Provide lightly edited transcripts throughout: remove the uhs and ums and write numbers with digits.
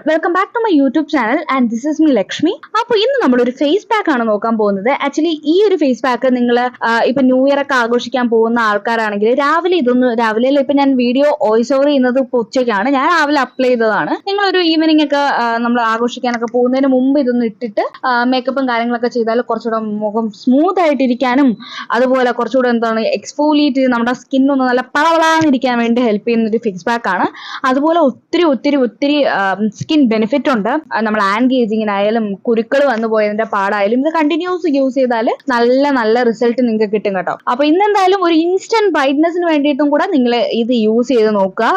Welcome back to my YouTube channel and this is me Lakshmi. അപ്പോൾ ഇന്ന് നമ്മളൊരു face pack ആണ് നോക്കാൻ പോകുന്നത്. ആക്ച്വലി ഈ ഒരു ഫേസ് പാക്ക് നിങ്ങൾ ഇപ്പൊ ന്യൂ ഇയർ ഒക്കെ ആഘോഷിക്കാൻ പോകുന്ന ആൾക്കാരാണെങ്കിൽ രാവിലെ ഇപ്പൊ ഞാൻ വീഡിയോ വോയിസ് ഓവർ ചെയ്യുന്നത് ഉച്ചയ്ക്കാണ്. ഞാൻ രാവിലെ അപ്ലൈ ചെയ്തതാണ്. നിങ്ങളൊരു ഈവനിങ് ഒക്കെ നമ്മൾ ആഘോഷിക്കാനൊക്കെ പോകുന്നതിന് മുമ്പ് ഇതൊന്ന് ഇട്ടിട്ട് മേക്കപ്പും കാര്യങ്ങളൊക്കെ ചെയ്താൽ കുറച്ചുകൂടെ മുഖം സ്മൂത്ത് ആയിട്ടിരിക്കാനും അതുപോലെ കുറച്ചുകൂടെ എക്സ്ഫോലിയേറ്റ് ചെയ്ത് നമ്മുടെ സ്കിന്നൊന്ന് നല്ല പളവളാന്നിരിക്കാൻ വേണ്ടി ഹെൽപ്പ് ചെയ്യുന്ന ഒരു ഫേസ് പാക്ക് ആണ്. അതുപോലെ ഒത്തിരി സ്കിൻ ബെനിഫിറ്റ് ഉണ്ട്. നമ്മൾ ആൻറ്റി ഏജിങ്ങിനായാലും കുരുക്കൾ വന്നു പോയതിന്റെ പാടായാലും ഇത് കണ്ടിന്യൂസ് യൂസ് ചെയ്താൽ നല്ല റിസൾട്ട് നിങ്ങൾക്ക് കിട്ടും കേട്ടോ. അപ്പൊ ഇന്നെന്തായാലും ഒരു ഇൻസ്റ്റന്റ് ബ്രൈറ്റ്നെസ്സിന് വേണ്ടിയിട്ടും കൂടെ നിങ്ങൾ ഇത് യൂസ് ചെയ്ത് നോക്കുക,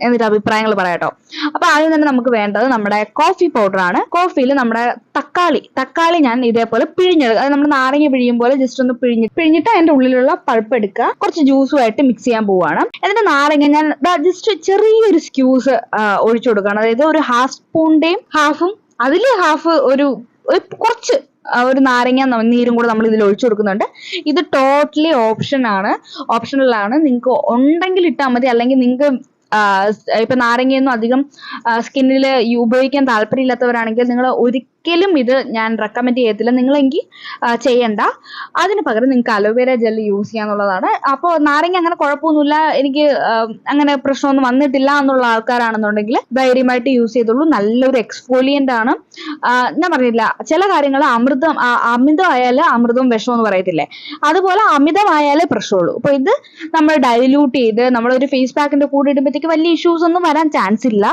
എന്നിട്ട് അഭിപ്രായങ്ങൾ പറയാട്ടോ. അപ്പൊ ആദ്യം തന്നെ നമുക്ക് വേണ്ടത് നമ്മുടെ കോഫി പൗഡർ ആണ്. കോഫിയിൽ നമ്മുടെ തക്കാളി ഞാൻ ഇതേപോലെ പിഴിഞ്ഞെടുക്കുക. അത് നമ്മൾ നാരങ്ങ പിഴിയും പോലെ ജസ്റ്റ് ഒന്ന് പിഴിഞ്ഞിട്ട് അതിന്റെ ഉള്ളിലുള്ള പൾപ്പ് എടുക്കുക, കുറച്ച് ജ്യൂസുമായിട്ട് മിക്സ് ചെയ്യാൻ പോവുകയാണ്. എന്നിട്ട് നാരങ്ങ ഞാൻ ജസ്റ്റ് ചെറിയൊരു സ്ക്യൂസ് ഒഴിച്ചു കൊടുക്കുകയാണ്. അതായത് ഒരു ഹാഫ് സ്പൂണിന്റെയും ഹാഫ് ഒരു കുറച്ച് ഒരു നാരങ്ങ നീരും കൂടെ നമ്മൾ ഇതിൽ ഒഴിച്ചു കൊടുക്കുന്നുണ്ട്. ഇത് ടോട്ടലി ഓപ്ഷണലാണ്. നിങ്ങൾക്ക് ഉണ്ടെങ്കിൽ ഇട്ടാൽ മതി, അല്ലെങ്കിൽ നിങ്ങൾക്ക് ഇപ്പൊ നാരങ്ങയൊന്നും അധികം സ്കിന്നിൽ ഉപയോഗിക്കാൻ താല്പര്യമില്ലാത്തവരാണെങ്കിൽ നിങ്ങൾ ഒരിക്കലും ഇത് ഞാൻ റെക്കമെൻഡ് ചെയ്യത്തില്ല. നിങ്ങളെങ്കിൽ ചെയ്യണ്ട. അതിന് പകരം നിങ്ങൾക്ക് അലോവേര ജെൽ യൂസ് ചെയ്യാന്നുള്ളതാണ്. അപ്പോൾ നാരങ്ങ അങ്ങനെ കുഴപ്പമൊന്നുമില്ല, എനിക്ക് അങ്ങനെ പ്രശ്നമൊന്നും വന്നിട്ടില്ല എന്നുള്ള ആൾക്കാരാണെന്നുണ്ടെങ്കിൽ ധൈര്യമായിട്ട് യൂസ് ചെയ്തോളൂ. നല്ലൊരു എക്സ്ഫോലിയന്റ് ആണ്. ഞാൻ പറഞ്ഞില്ല, ചില കാര്യങ്ങൾ അമിതമായാൽ അമൃതവും വിഷമെന്ന് പറയത്തില്ലേ, അതുപോലെ അമിതമായാലേ പ്രശ്നമുള്ളൂ. അപ്പൊ ഇത് നമ്മൾ ഡൈല്യൂട്ട് ചെയ്ത് നമ്മളൊരു ഫേസ് പാക്കിന്റെ കൂടെ ഇടുമ്പോഴത്തേക്ക് വലിയ ഇഷ്യൂസ് ഒന്നും വരാൻ ചാൻസ് ഇല്ല.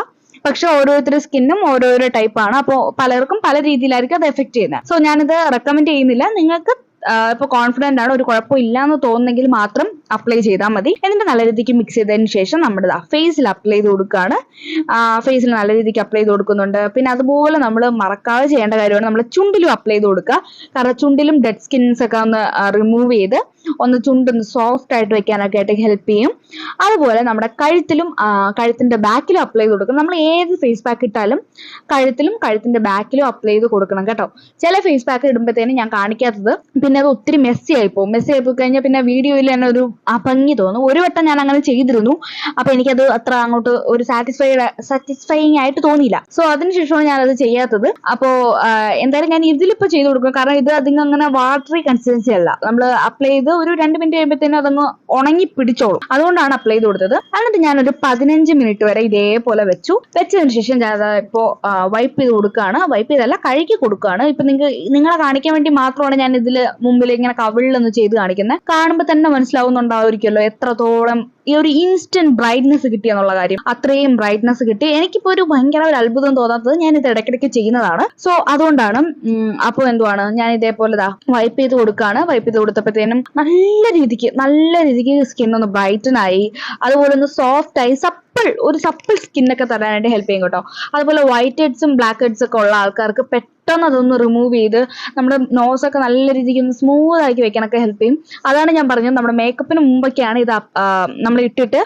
പക്ഷെ ഓരോരുത്തരുടെ സ്കിന്നും ഓരോരോ ടൈപ്പാണ്. അപ്പോൾ പലർക്കും പല രീതിയിലായിരിക്കും അത് എഫക്ട് ചെയ്യുന്നത്. സോ ഞാനിത് റെക്കമെൻഡ് ചെയ്യുന്നില്ല. നിങ്ങൾക്ക് ഇപ്പൊ കോൺഫിഡന്റ് ആണ്, ഒരു കുഴപ്പമില്ല എന്ന് തോന്നുന്നെങ്കിൽ മാത്രം അപ്ലൈ ചെയ്താൽ മതി. എന്നിട്ട് നല്ല രീതിക്ക് മിക്സ് ചെയ്തതിന് ശേഷം നമ്മുടെ ഫേസിൽ അപ്ലൈ ചെയ്ത് കൊടുക്കുകയാണ്. ഫേസിൽ നല്ല രീതിക്ക് അപ്ലൈ ചെയ്ത് കൊടുക്കുന്നുണ്ട്. പിന്നെ അതുപോലെ നമ്മൾ മറക്കാതെ ചെയ്യേണ്ട കാര്യമാണ് നമ്മൾ ചുണ്ടിലും അപ്ലൈ ചെയ്ത് കൊടുക്കുക. കാരണം ചുണ്ടിലും ഡെഡ് സ്കിൻസ് ഒക്കെ ഒന്ന് റിമൂവ് ചെയ്ത് ഒന്ന് ചുണ്ടൊന്ന് സോഫ്റ്റ് ആയിട്ട് വെക്കാനൊക്കെ ആയിട്ട് ഹെൽപ്പ് ചെയ്യും. അതുപോലെ നമ്മുടെ കഴുത്തിന്റെ ബാക്കിലും അപ്ലൈ ചെയ്ത് കൊടുക്കണം. നമ്മൾ ഏത് ഫേസ് പാക്ക് ഇട്ടാലും കഴുത്തിന്റെ ബാക്കിലും അപ്ലൈ ചെയ്ത് കൊടുക്കണം കേട്ടോ. ചില ഫേസ് പാക്ക് ഇടുമ്പോഴത്തേനും ഞാൻ കാണിക്കാത്തത് പിന്നെ അത് ഒത്തിരി മെസ്സി ആയിപ്പോയി കഴിഞ്ഞാൽ പിന്നെ വീഡിയോയിൽ തന്നെ ഒരു ഭംഗി തോന്നും. ഒരു വട്ടം ഞാൻ അങ്ങനെ ചെയ്തിരുന്നു. അപ്പൊ എനിക്കത് അത്ര അങ്ങോട്ട് ഒരു സാറ്റിസ്ഫൈയിങ് ആയിട്ട് തോന്നിയില്ല. സോ അതിനുശേഷമാണ് ഞാനത് ചെയ്യാത്തത്. അപ്പോ എന്തായാലും ഞാൻ ഇതിലിപ്പോ ചെയ്ത് കൊടുക്കും. കാരണം ഇത് അധികം അങ്ങനെ വാട്ടറി കൺസിസ്റ്റൻസി അല്ല. നമ്മൾ അപ്ലൈ ചെയ്ത് ഒരു 2 മിനിറ്റ് കഴിയുമ്പോഴത്തേനും അതങ്ങ് ഉണങ്ങി പിടിച്ചോളും. അതുകൊണ്ടാണ് അപ്ലൈ ചെയ്ത് കൊടുത്തത്. എന്നിട്ട് ഞാനൊരു 15 മിനിറ്റ് വരെ ഇതേപോലെ വെച്ചതിന് ശേഷം ഞാൻ ഇപ്പോ വൈപ്പ് ചെയ്ത് കൊടുക്കുകയാണ്. വൈപ്പ് ചെയ്തല്ല, കഴുകി കൊടുക്കുകയാണ്. ഇപ്പൊ നിങ്ങളെ കാണിക്കാൻ വേണ്ടി മാത്രമാണ് ഞാൻ ഇതിൽ മുമ്പിൽ ഇങ്ങനെ കവിളിലൊന്ന് ചെയ്ത് കാണിക്കുന്നത്. കാണുമ്പോൾ തന്നെ മനസ്സിലാവുന്നുണ്ടാവുമായിരിക്കുമല്ലോ എത്രത്തോളം ഈ ഒരു ഇൻസ്റ്റന്റ് ബ്രൈറ്റ്നെസ് കിട്ടി എന്നുള്ള കാര്യം. അത്രയും ബ്രൈറ്റ്നെസ് കിട്ടി. എനിക്കിപ്പോ ഒരു ഭയങ്കര ഒരു അത്ഭുതം തോന്നാത്തത് ഞാൻ ഇത് ഇടയ്ക്കിടയ്ക്ക് ചെയ്യുന്നതാണ്. സോ അതുകൊണ്ടാണ്. അപ്പോൾ എന്തുവാണ്, ഞാൻ ഇതേപോലെ വൈപ്പ് ചെയ്ത് കൊടുക്കുകയാണ്. വൈപ്പ് ചെയ്ത് കൊടുത്തപ്പോഴത്തേനും നല്ല രീതിക്ക് സ്കിൻ ഒന്ന് ബ്രൈറ്റൻ ആയി. അതുപോലെ ഒന്ന് സോഫ്റ്റ് ആയി, ഒരു സപ്പിൾ സ്കിന്നൊക്കെ തരാനായിട്ട് ഹെൽപ്പ് ചെയ്യും കേട്ടോ. അതുപോലെ വൈറ്റ് ഹെഡ്സും ബ്ലാക്ക് ഹെഡ്സ് ഒക്കെ ഉള്ള ആൾക്കാർക്ക് പെട്ടെന്ന് അതൊന്ന് റിമൂവ് ചെയ്ത് നമ്മുടെ നോസൊക്കെ നല്ല രീതിക്ക് ഒന്ന് സ്മൂത്ത് ആക്കി വെക്കാനൊക്കെ ഹെൽപ്പ് ചെയ്യും. അതാണ് ഞാൻ പറഞ്ഞത്, നമ്മുടെ മേക്കപ്പിന് മുമ്പൊക്കെയാണ് ഇത് നമ്മൾ ഇട്ടിട്ട്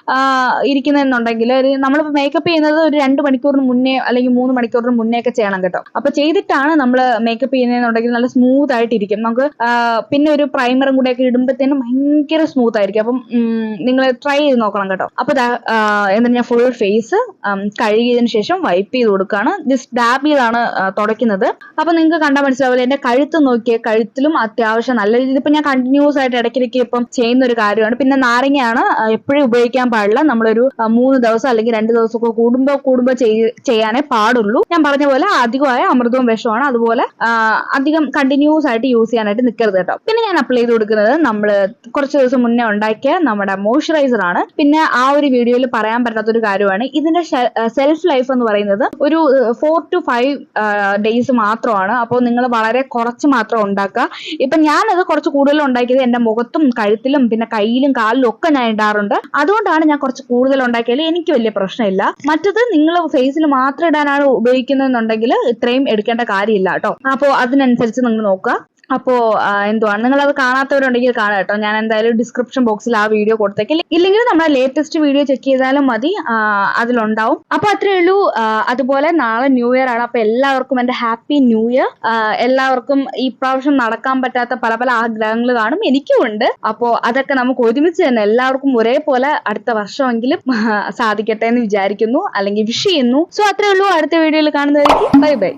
ഇരിക്കുന്നതെന്നുണ്ടെങ്കിൽ നമ്മൾ മേക്കപ്പ് ചെയ്യുന്നത് ഒരു 2 മണിക്കൂറിന് മുന്നേ അല്ലെങ്കിൽ 3 മണിക്കൂറിന് മുന്നേ ഒക്കെ ചെയ്യണം കേട്ടോ. അപ്പൊ ചെയ്തിട്ടാണ് നമ്മൾ മേക്കപ്പ് ചെയ്യുന്നതെന്നുണ്ടെങ്കിൽ നല്ല സ്മൂത്ത് ആയിട്ടിരിക്കും. നമുക്ക് പിന്നെ ഒരു പ്രൈമറും കൂടെ ഒക്കെ ഇടുമ്പോഴത്തേനും ഭയങ്കര സ്മൂത്ത് ആയിരിക്കും. അപ്പം നിങ്ങൾ ട്രൈ ചെയ്ത് നോക്കണം കേട്ടോ. അപ്പൊ എന്നിട്ട് ഞാൻ ഫുൾ ഫേസ് കഴുകിയതിനു ശേഷം വൈപ്പ് ചെയ്ത് കൊടുക്കുകയാണ്. ജസ്റ്റ് ഡാബ് ചെയ്താണ് തുടയ്ക്കുന്നത്. അപ്പൊ നിങ്ങൾക്ക് കണ്ടാൽ മനസ്സിലാവില്ല, എന്റെ കഴുത്ത് നോക്കിയ കഴുത്തിലും അത്യാവശ്യം നല്ല രീതിയിൽ ഇപ്പൊ ഞാൻ കണ്ടിന്യൂസ് ആയിട്ട് ഇടയ്ക്കിടയ്ക്ക് ഇപ്പം ചെയ്യുന്ന ഒരു കാര്യമാണ്. പിന്നെ നാരങ്ങയാണ് എപ്പോഴും ഉപയോഗിക്കാൻ പാടില്ല. നമ്മളൊരു 3 ദിവസം അല്ലെങ്കിൽ 2 ദിവസമൊക്കെ കൂടുമ്പോ ചെയ്യാനേ പാടുള്ളൂ. ഞാൻ പറഞ്ഞ പോലെ അധികമായ അമൃതവും വിഷമാണ്. അതുപോലെ അധികം കണ്ടിന്യൂസ് ആയിട്ട് യൂസ് ചെയ്യാനായിട്ട് നിൽക്കരുത് കേട്ടോ. പിന്നെ ഞാൻ അപ്ലൈ ചെയ്ത് കൊടുക്കുന്നത് നമ്മൾ കുറച്ച് ദിവസം മുന്നേ ഉണ്ടാക്കിയ നമ്മുടെ മോയ്സ്ചറൈസർ ആണ്. പിന്നെ ആ ഒരു വീഡിയോയിൽ പറയാൻ പറ്റാത്തൊരു കാര്യമാണ്, ഇതിന്റെ സെൽഫ് ലൈഫ് എന്ന് പറയുന്നത് ഒരു 4 to 5 ഡേയ്സ് മാത്രമാണ്. അപ്പോൾ നിങ്ങൾ വളരെ കുറച്ച് മാത്രം ഉണ്ടാക്കുക. ഇപ്പൊ ഞാനത് കുറച്ച് കൂടുതൽ ഉണ്ടാക്കിയത് എന്റെ മുഖത്തും കഴുത്തിലും പിന്നെ കയ്യിലും കാലിലും ഒക്കെ ഞാൻ ഇടാറുണ്ട്. അതുകൊണ്ടാണ് ഞാൻ കുറച്ച് കൂടുതൽ ഉണ്ടാക്കിയാൽ എനിക്ക് വലിയ പ്രശ്നമില്ല. മറ്റത് നിങ്ങൾ ഫേസിൽ മാത്രം ഇടാനാണ് ഉപയോഗിക്കുന്നതെന്നുണ്ടെങ്കിൽ ഇത്രയും എടുക്കേണ്ട കാര്യമില്ല കേട്ടോ. അപ്പോൾ അതിനനുസരിച്ച് നിങ്ങൾ നോക്കുക. അപ്പോ എന്തുവാണ്, നിങ്ങൾ അത് കാണാത്തവരുണ്ടെങ്കിൽ കാണാം കേട്ടോ. ഞാൻ എന്തായാലും ഡിസ്ക്രിപ്ഷൻ ബോക്സിൽ ആ വീഡിയോ കൊടുത്തേക്ക്, ഇല്ലെങ്കിൽ നമ്മുടെ ലേറ്റസ്റ്റ് വീഡിയോ ചെക്ക് ചെയ്താലും മതി, അതിലുണ്ടാവും. അപ്പൊ അത്രേ ഉള്ളൂ. അതുപോലെ നാളെ ന്യൂ ഇയർ ആണ്. അപ്പൊ എല്ലാവർക്കും എന്റെ ഹാപ്പി ന്യൂ ഇയർ. എല്ലാവർക്കും ഈ പ്രാവശ്യം നടക്കാൻ പറ്റാത്ത പല പല ആഗ്രഹങ്ങൾ കാണും, എനിക്കും ഉണ്ട്. അപ്പോ അതൊക്കെ നമുക്ക് ഒരുമിച്ച് തന്നെ എല്ലാവർക്കും ഒരേപോലെ അടുത്ത വർഷമെങ്കിലും സാധിക്കട്ടെ എന്ന് വിചാരിക്കുന്നു, അല്ലെങ്കിൽ വിഷ് ചെയ്യുന്നു. സോ അത്രേ ഉള്ളൂ. അടുത്ത വീഡിയോയിൽ കാണുന്നതായിരിക്കും. Bye bye.